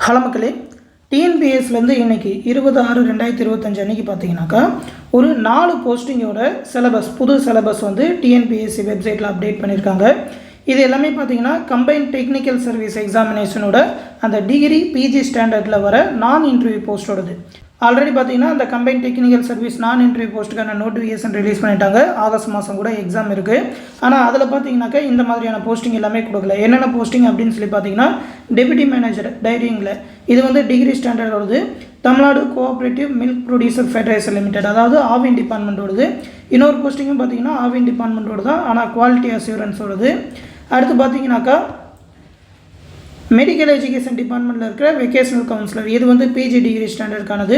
Hello மக்களே, டிஎன்பிஎஸ்லேருந்து இன்றைக்கி 20/6/2025 அன்றைக்கி பார்த்தீங்கன்னாக்கா ஒரு 4 போஸ்டிங்கோட புது சிலபஸ் வந்து டிஎன்பிஎஸ்சி வெப்சைட்டில் அப்டேட் பண்ணியிருக்காங்க. இது எல்லாமே பார்த்தீங்கன்னா கம்பைன்ட் டெக்னிக்கல் சர்வீஸ் எக்ஸாமினேஷனோட அந்த டிகிரி பிஜி ஸ்டாண்டர்டில் வர நான் இன்டர்வியூ போஸ்ட்டோடது. ஆல்ரெடி பார்த்தீங்கன்னா அந்த கம்பைன் டெக்னிக்கல் சர்வீஸ் நான் இன்டர்வியூ போஸ்ட்டுக்கான நோட்டிஃபிகேஷன் ரிலீஸ் பண்ணிட்டாங்க. ஆகஸ்ட் மாதம் கூட எக்ஸாம் இருக்குது. ஆனால் அதில் பார்த்தீங்கன்னாக்கா இந்த மாதிரியான போஸ்டிங் எல்லாமே கொடுக்கல. என்னென்ன போஸ்டிங் அப்படின்னு சொல்லி பார்த்தீங்கன்னா டெப்யூட்டி மேனேஜர் டைரிங்கில் இது வந்து டிகிரி ஸ்டாண்டர்ட் வருது. Tamil Nadu cooperative milk producer federation limited, அதாவது ஆவின் டிபார்ட்மெண்ட்டோடது. இன்னொரு போஸ்டிங்கும் பார்த்தீங்கன்னா ஆவின் டிபார்ட்மெண்ட்டோடு தான், ஆனால் குவாலிட்டி அஷூரன்ஸோடது. அடுத்து பார்த்தீங்கன்னாக்கா மெடிக்கல் எஜுகேஷன் டிபார்ட்மெண்ட்டில் இருக்கிற வெக்கேஷனல் கவுன்சிலர், இது வந்து பிஜி டிகிரி ஸ்டாண்டர்டுக்கானது.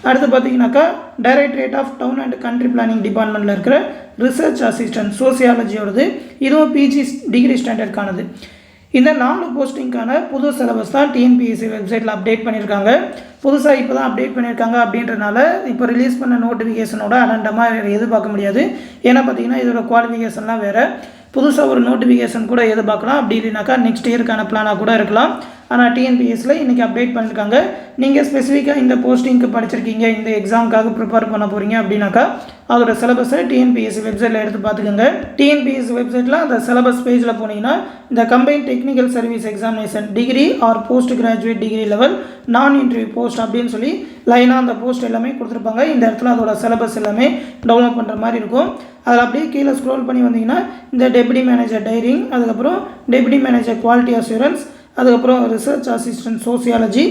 அடுத்து பார்த்தீங்கன்னாக்கா directorate of town and country planning டிபார்ட்மெண்ட்டில் இருக்கிற ரிசர்ச் அசிஸ்டன்ட் சோசியாலஜியோடது, இதுவும் பிஜி டிகிரி ஸ்டாண்டர்டுக்கானது. இந்த 4 போஸ்டிங்கான புது சிலபஸ் தான் டிஎன்பிஎஸ்சி வெப்சைட்டில் அப்டேட் பண்ணியிருக்காங்க. புதுசாக இப்போ தான் அப்டேட் பண்ணியிருக்காங்க அப்படின்றனால இப்போ ரிலீஸ் பண்ண நோட்டிஃபிகேஷனோட அலண்டமாக எதிர்பார்க்க முடியாது. ஏன்னா பார்த்தீங்கன்னா இதோட குவாலிஃபிகேஷன்லாம் வேறு. புதுசாக ஒரு நோட்டிஃபிகேஷன் கூட எதிர்பார்க்கலாம். அப்படி இல்லைனாக்கா நெக்ஸ்ட் இயருக்கான பிளானாக கூட இருக்கலாம். ஆனால் டிஎன்பிஎஸ்சியில் இன்றைக்கி அப்டேட் பண்ணியிருக்காங்க. நீங்கள் ஸ்பெசிஃபிக்காக இந்த போஸ்டிங்க்கு படிச்சிருக்கீங்க, இந்த எக்ஸாமுக்காக ப்ரிப்பேர் பண்ண போகிறீங்க அப்படின்னாக்கா அதோட சிலபஸை டிஎன்பிஎஸ்சி வெப்சைட்டில் எடுத்து பார்த்துக்கோங்க. டிஎன்பிஎஸ்சி வெப்சைட்டில் அந்த சிலபஸ் பேஜில் போனீங்கன்னா இந்த combine technical service examination degree R post graduate degree level நான் இன்டர்வியூ போஸ்ட் அப்படின்னு சொல்லி லைனாக அந்த போஸ்ட் எல்லாமே கொடுத்துருப்பாங்க. இந்த இடத்துல அதோட சிலபஸ் எல்லாமே டவுன்லோட் பண்ணுற மாதிரி இருக்கும். அதில் அப்படியே கீழே ஸ்க்ரோல் பண்ணி வந்தீங்கன்னா இந்த டெப்யூட்டி மேனேஜர் டைரிங், அதுக்கப்புறம் டெப்யூட்டி மேனேஜர் குவாலிட்டி அஷூரன்ஸ், அதுக்கப்புறம் research assistant sociology,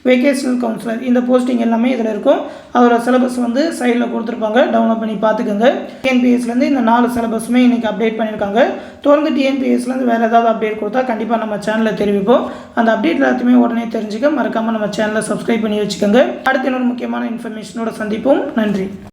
vocational councillor, இந்த போஸ்டிங் எல்லாமே இதில் இருக்கும். அதோட சிலபஸ் வந்து சைடில் கொடுத்துருப்பாங்க, டவுன்லோட் பண்ணி பார்த்துக்கோங்க. டிஎன்பிஎஸ்லேருந்து இந்த 4 சிலபஸுமே இன்றைக்கி அப்டேட் பண்ணியிருக்காங்க. தொடர்ந்து டிஎன்பிஎஸ்லேருந்து வேறு ஏதாவது அப்டேட் கொடுத்தா கண்டிப்பாக நம்ம சேனலில் தெரிவிப்போம். அந்த அப்டேட் எல்லாத்தையுமே உடனே தெரிஞ்சுக்க மறக்காமல் நம்ம சேனலை சப்ஸ்கிரைப் பண்ணி வச்சுக்கோங்க. அடுத்த இன்னொரு முக்கியமான இன்ஃபர்மேஷனோட சந்திப்போம். நன்றி.